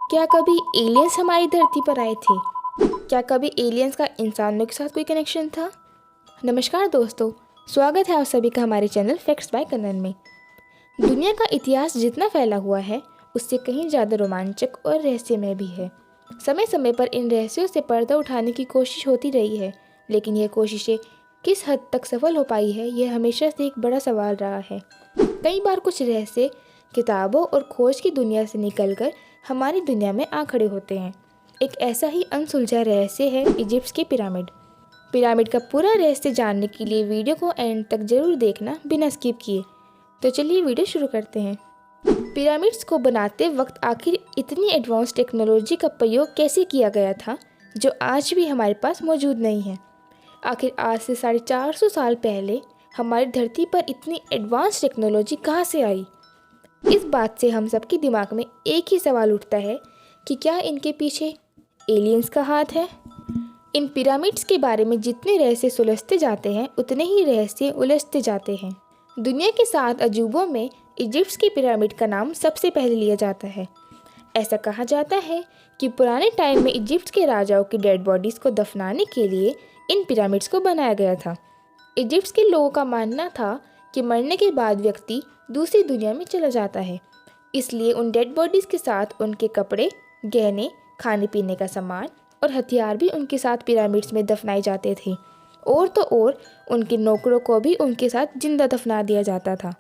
क्या कभी एलियंस हमारी धरती पर आए थे? क्या कभी एलियंस का इंसानों के साथ कोई कनेक्शन था? नमस्कार दोस्तों, स्वागत है आप सभी का हमारे चैनल फैक्ट्स बाय कन्नन में। दुनिया का इतिहास जितना फैला हुआ है उससे कहीं ज़्यादा रोमांचक और रहस्यमय भी है। समय समय पर इन रहस्यों से पर्दा उठाने की कोशिश होती रही है, लेकिन यह कोशिशें किस हद तक सफल हो पाई है, यह हमेशा से एक बड़ा सवाल रहा है। कई बार कुछ रहस्य किताबों और खोज की दुनिया से निकलकर हमारी दुनिया में आ खड़े होते हैं। एक ऐसा ही अनसुलझा रहस्य है इजिप्ट के पिरामिड। पिरामिड का पूरा रहस्य जानने के लिए वीडियो को एंड तक जरूर देखना बिना स्किप किए। तो चलिए वीडियो शुरू करते हैं। पिरामिड्स को बनाते वक्त आखिर इतनी एडवांस टेक्नोलॉजी का प्रयोग कैसे किया गया था जो आज भी हमारे पास मौजूद नहीं है। आखिर आज से 450 साल पहले हमारी धरती पर इतनी एडवांस टेक्नोलॉजी कहाँ से आई? इस बात से हम सबके दिमाग में एक ही सवाल उठता है कि क्या इनके पीछे एलियंस का हाथ है? इन पिरामिड्स के बारे में जितने रहस्य सुलझते जाते हैं उतने ही रहस्य उलझते जाते हैं। दुनिया के 7 अजूबों में इजिप्ट के पिरामिड का नाम सबसे पहले लिया जाता है। ऐसा कहा जाता है कि पुराने टाइम में इजिप्ट के राजाओं की डेड बॉडीज़ को दफनाने के लिए इन पिरामिड्स को बनाया गया था। इजिप्ट के लोगों का मानना था कि मरने के बाद व्यक्ति दूसरी दुनिया में चला जाता है, इसलिए उन डेड बॉडीज़ के साथ उनके कपड़े, गहने, खाने पीने का सामान और हथियार भी उनके साथ पिरामिड्स में दफनाए जाते थे। और तो और उनके नौकरों को भी उनके साथ जिंदा दफना दिया जाता था।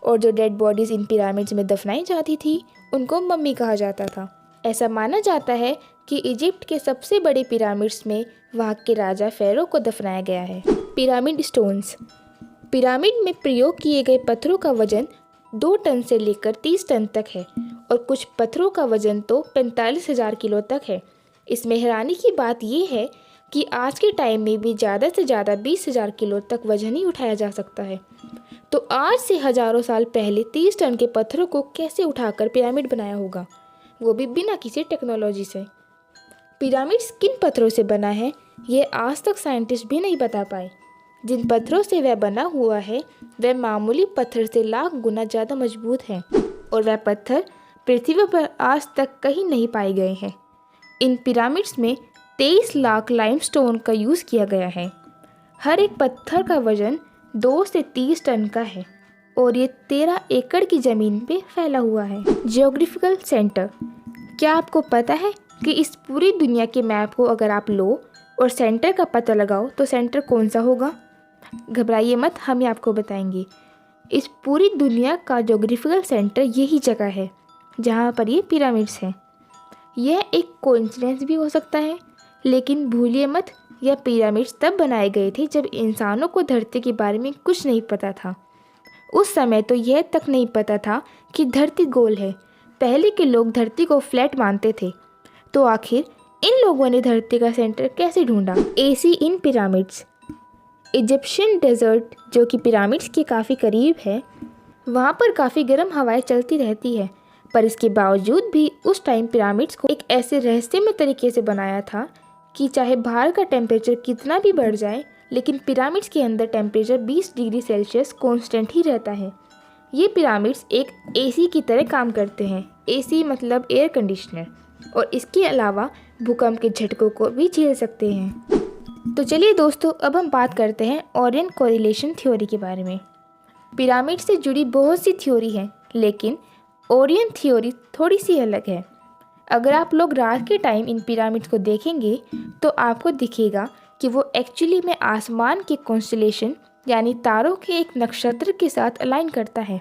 और जो डेड बॉडीज़ इन पिरामिड्स में दफनाई जाती थी उनको मम्मी कहा जाता था। ऐसा माना जाता है कि इजिप्ट के सबसे बड़े पिरामिड्स में वहाँ के राजा फेरो को दफनाया गया है। Pyramid stones. पिरामिड में प्रयोग किए गए पत्थरों का वजन 2 टन से लेकर 30 टन तक है और कुछ पत्थरों का वजन तो 45,000 किलो तक है। इसमें हैरानी की बात यह है कि आज के टाइम में भी ज़्यादा से ज़्यादा 20,000 किलो तक वजन ही उठाया जा सकता है। तो आज से हज़ारों साल पहले 30 टन के पत्थरों को कैसे उठाकर पिरामिड बनाया होगा, वो भी बिना किसी टेक्नोलॉजी से। पिरामिड्स किन पत्थरों से बना है ये आज तक साइंटिस्ट भी नहीं बता पाए। जिन पत्थरों से वह बना हुआ है वह मामूली पत्थर से लाख गुना ज़्यादा मजबूत हैं और वह पत्थर पृथ्वी पर आज तक कहीं नहीं पाए गए हैं। इन पिरामिड्स में 23 लाख लाइमस्टोन का यूज़ किया गया है। हर एक पत्थर का वजन 2 से 30 टन का है और ये 13 एकड़ की ज़मीन पे फैला हुआ है। Geographical centre. क्या आपको पता है कि इस पूरी दुनिया के मैप को अगर आप लो और सेंटर का पता लगाओ तो सेंटर कौन सा होगा? घबराइए मत, हम ही आपको बताएंगे। इस पूरी दुनिया का ज्योग्राफिकल सेंटर यही जगह है जहाँ पर ये पिरामिड्स हैं। यह एक कोइंसिडेंस भी हो सकता है, लेकिन भूलिए मत, यह पिरामिड्स तब बनाए गए थे जब इंसानों को धरती के बारे में कुछ नहीं पता था। उस समय तो यह तक नहीं पता था कि धरती गोल है। पहले के लोग धरती को फ्लैट मानते थे। तो आखिर इन लोगों ने धरती का सेंटर कैसे ढूंढा? एसी इन पिरामिड्स। इजिप्शियन डेजर्ट जो कि पिरामिड्स के काफ़ी करीब है, वहाँ पर काफ़ी गर्म हवाएं चलती रहती है, पर इसके बावजूद भी उस टाइम पिरामिड्स को एक ऐसे रहस्यमय तरीके से बनाया था कि चाहे बाहर का टेम्परेचर कितना भी बढ़ जाए, लेकिन पिरामिड्स के अंदर टेम्परेचर 20 डिग्री सेल्सियस कांस्टेंट ही रहता है। ये पिरामिड्स एक एसी की तरह काम करते हैं। एसी मतलब एयर कंडीशनर, और इसके अलावा भूकंप के झटकों को भी झेल सकते हैं। तो चलिए दोस्तों, अब हम बात करते हैं ओरियन कोरिलेशन थ्योरी के बारे में। पिरामिड से जुड़ी बहुत सी थ्योरी हैं, लेकिन ओरियन थ्योरी थोड़ी सी अलग है। अगर आप लोग रात के टाइम इन पिरामिड्स को देखेंगे तो आपको दिखेगा कि वो एक्चुअली में आसमान के कॉन्स्टेलेशन यानी तारों के एक नक्षत्र के साथ अलाइन करता है।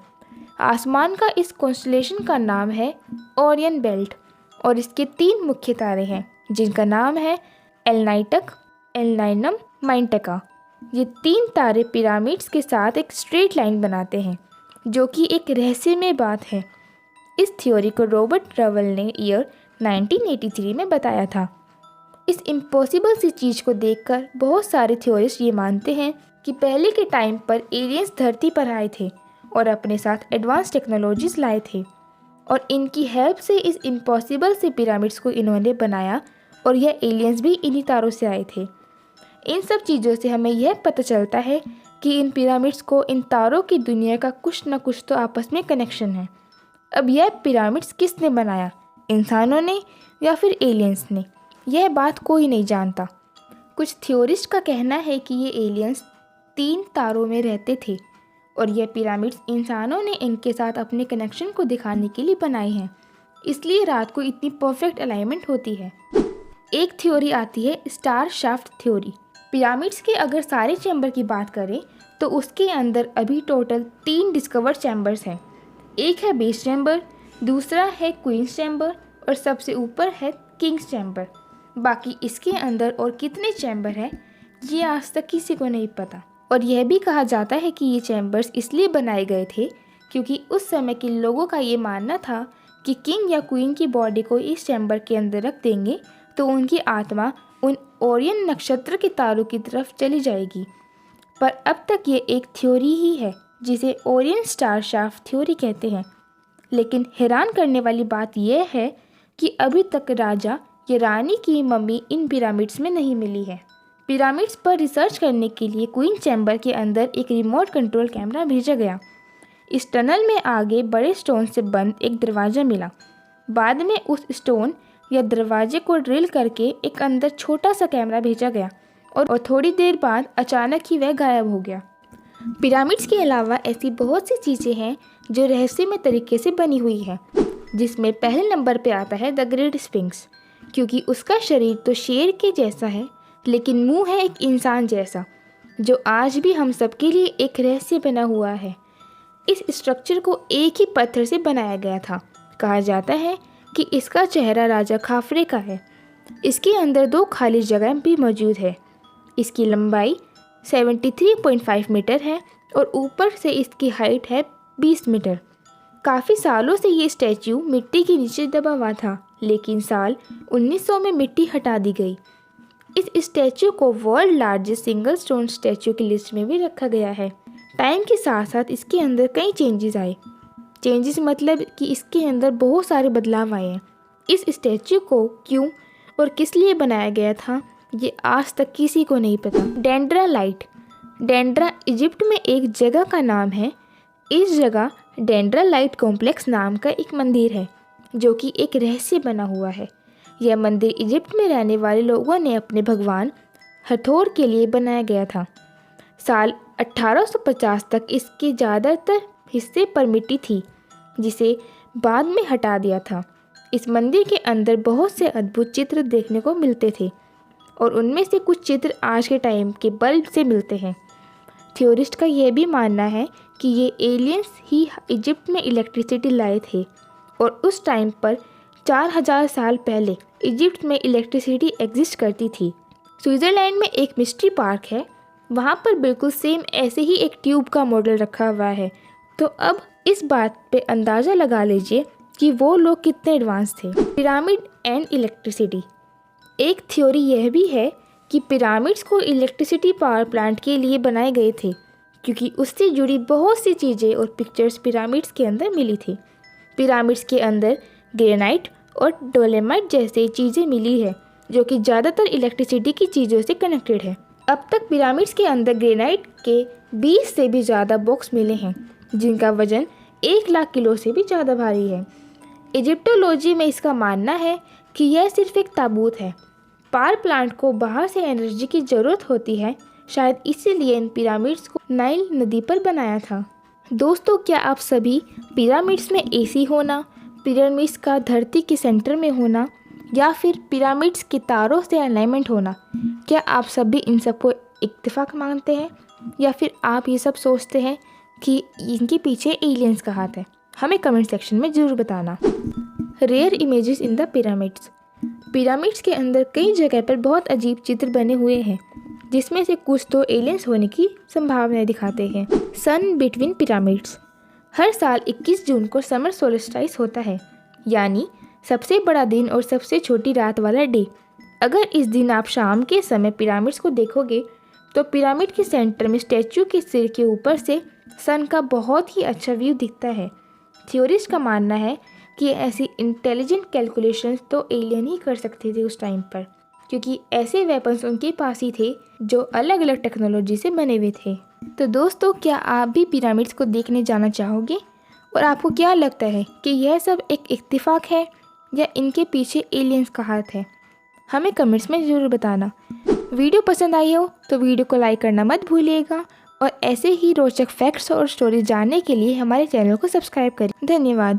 आसमान का इस कॉन्स्टेलेशन का नाम है ओरियन बेल्ट और इसके 3 मुख्य तारे हैं जिनका नाम है एलनाइटक, एलनाइनम, माइंटका। ये 3 तारे पिरामिड्स के साथ एक स्ट्रेट लाइन बनाते हैं, जो कि एक रहस्यमय बात है। इस थ्योरी को रॉबर्ट रवल ने ईयर 1983 में बताया था। इस इम्पॉसिबल सी चीज़ को देखकर बहुत सारे थ्योरिस्ट ये मानते हैं कि पहले के टाइम पर एलियंस धरती पर आए थे और अपने साथ एडवांस टेक्नोलॉजीज लाए थे और इनकी हेल्प से इस इम्पॉसिबल से पिरामिड्स को इन्होंने बनाया और यह एलियंस भी इन्हीं तारों से आए थे। इन सब चीज़ों से हमें यह पता चलता है कि इन पिरामिड्स को इन तारों की दुनिया का कुछ न कुछ तो आपस में कनेक्शन है। अब यह पिरामिड्स किसने बनाया, इंसानों ने या फिर एलियंस ने, यह बात कोई नहीं जानता। कुछ थ्योरिस्ट का कहना है कि ये एलियंस 3 तारों में रहते थे और यह पिरामिड्स इंसानों ने इनके साथ अपने कनेक्शन को दिखाने के लिए बनाए हैं, इसलिए रात को इतनी परफेक्ट अलाइनमेंट होती है। एक थ्योरी आती है स्टार शाफ्ट थ्योरी। पिरामिड्स के अगर सारे चैम्बर की बात करें तो उसके अंदर अभी टोटल 3 डिस्कवर्ड चैम्बर्स हैं। एक है बेस चैम्बर, दूसरा है क्वींस चैम्बर और सबसे ऊपर है किंग्स चैम्बर। बाकी इसके अंदर और कितने चैम्बर हैं ये आज तक किसी को नहीं पता। और यह भी कहा जाता है कि ये चैम्बर्स इसलिए बनाए गए थे क्योंकि उस समय के लोगों का ये मानना था कि किंग या क्वीन की बॉडी को इस चैम्बर के अंदर रख देंगे तो उनकी आत्मा उन ओरियन नक्षत्र के तारों की तरफ चली जाएगी। पर अब तक ये एक थ्योरी ही है जिसे ओरियन स्टार शाफ्ट थ्योरी कहते हैं। लेकिन हैरान करने वाली बात यह है कि अभी तक राजा या रानी की मम्मी इन पिरामिड्स में नहीं मिली है। पिरामिड्स पर रिसर्च करने के लिए क्वीन चैम्बर के अंदर एक रिमोट कंट्रोल कैमरा भेजा गया। इस टनल में आगे बड़े स्टोन से बंद एक दरवाज़ा मिला। बाद में उस स्टोन या दरवाजे को ड्रिल करके एक अंदर छोटा सा कैमरा भेजा गया और थोड़ी देर बाद अचानक ही वह गायब हो गया। पिरामिड्स के अलावा ऐसी बहुत सी चीज़ें हैं जो रहस्यमय तरीके से बनी हुई है, जिसमें पहले नंबर पे आता है द ग्रेट स्फिंक्स, क्योंकि उसका शरीर तो शेर के जैसा है लेकिन मुंह है एक इंसान जैसा, जो आज भी हम सबके लिए एक रहस्य बना हुआ है। इस स्ट्रक्चर को एक ही पत्थर से बनाया गया था। कहा जाता है कि इसका चेहरा राजा खाफरे का है। इसके अंदर 2 खाली जगह भी मौजूद है। इसकी लंबाई 73.5 मीटर है और ऊपर से इसकी हाइट है 20 मीटर। काफ़ी सालों से ये स्टैच्यू मिट्टी के नीचे दबा हुआ था, लेकिन साल 1900 में मिट्टी हटा दी गई। इस स्टैच्यू को world largest single stone statue की लिस्ट में भी रखा गया है। टाइम के साथ साथ इसके अंदर कई चेंजेस आए। चेंजेस मतलब कि इसके अंदर बहुत सारे बदलाव आए हैं। इस स्टैच्यू को क्यों और किस लिए बनाया गया था ये आज तक किसी को नहीं पता। डेंड्रा लाइट। डेंड्रा इजिप्ट में एक जगह का नाम है। इस जगह डेंड्रा लाइट कॉम्प्लेक्स नाम का एक मंदिर है जो कि एक रहस्य बना हुआ है। यह मंदिर इजिप्ट में रहने वाले लोगों ने अपने भगवान हथोर के लिए बनाया गया था। साल 1850 तक इसके ज़्यादातर हिस्से पर मिट्टी थी, जिसे बाद में हटा दिया था। इस मंदिर के अंदर बहुत से अद्भुत चित्र देखने को मिलते थे और उनमें से कुछ चित्र आज के टाइम के बल्ब से मिलते हैं। थ्योरिस्ट का यह भी मानना है कि ये एलियंस ही इजिप्ट में इलेक्ट्रिसिटी लाए थे और उस टाइम पर 4000 साल पहले इजिप्ट में इलेक्ट्रिसिटी एग्जिस्ट करती थी। स्विट्ज़रलैंड में एक मिस्ट्री पार्क है, वहाँ पर बिल्कुल सेम ऐसे ही एक ट्यूब का मॉडल रखा हुआ है। तो अब इस बात पे अंदाज़ा लगा लीजिए कि वो लोग कितने एडवांस थे। Pyramid and electricity. एक थ्योरी यह भी है कि पिरामिड्स को इलेक्ट्रिसिटी पावर प्लांट के लिए बनाए गए थे, क्योंकि उससे जुड़ी बहुत सी चीज़ें और पिक्चर्स पिरामिड्स के अंदर मिली थी। पिरामिड्स के अंदर ग्रेनाइट और डोलेमाइट जैसे चीज़ें मिली है जो कि ज़्यादातर इलेक्ट्रिसिटी की चीज़ों से कनेक्टेड है। अब तक पिरामिड्स के अंदर ग्रेनाइट के 20 से भी ज़्यादा बॉक्स मिले हैं जिनका वजन 1 लाख किलो से भी ज़्यादा भारी है। इजिप्टोलॉजी में इसका मानना है कि यह सिर्फ एक ताबूत है। पावर प्लांट को बाहर से एनर्जी की ज़रूरत होती है, शायद इसीलिए इन पिरामिड्स को नाइल नदी पर बनाया था। दोस्तों, क्या आप सभी पिरामिड्स में एसी होना, पिरामिड्स का धरती के सेंटर में होना या फिर पिरामिड्स के तारों से अलाइनमेंट होना, क्या आप सभी इन सबको इत्तेफाक मानते हैं या फिर आप ये सब सोचते हैं कि इनके पीछे एलियंस का हाथ है? हमें कमेंट सेक्शन में ज़रूर बताना। Rare images in the pyramids. Pyramids के अंदर कई जगह पर बहुत अजीब चित्र बने हुए हैं, जिसमें से कुछ तो एलियंस होने की संभावना दिखाते हैं। सन बिटवीन पिरामिड्स। हर साल 21 जून को समर सोल्स्टिस होता है, यानी सबसे बड़ा दिन और सबसे छोटी रात वाला डे। अगर इस दिन आप शाम के समय पिरामिड्स को देखोगे तो पिरामिड के सेंटर में स्टैच्यू के सिर के ऊपर से सन का बहुत ही अच्छा व्यू दिखता है। थ्योरिस्ट का मानना है कि ऐसी इंटेलिजेंट कैलकुलेशंस तो एलियन ही कर सकते थे उस टाइम पर, क्योंकि ऐसे वेपन्स उनके पास ही थे जो अलग अलग टेक्नोलॉजी से बने हुए थे। तो दोस्तों, क्या आप भी पिरामिड्स को देखने जाना चाहोगे? और आपको क्या लगता है कि यह सब एक इत्तेफाक है या इनके पीछे एलियंस का हाथ है? हमें कमेंट्स में ज़रूर बताना। वीडियो पसंद आई हो तो वीडियो को लाइक करना मत भूलिएगा और ऐसे ही रोचक फैक्ट्स और स्टोरीज जानने के लिए हमारे चैनल को सब्सक्राइब करें। धन्यवाद।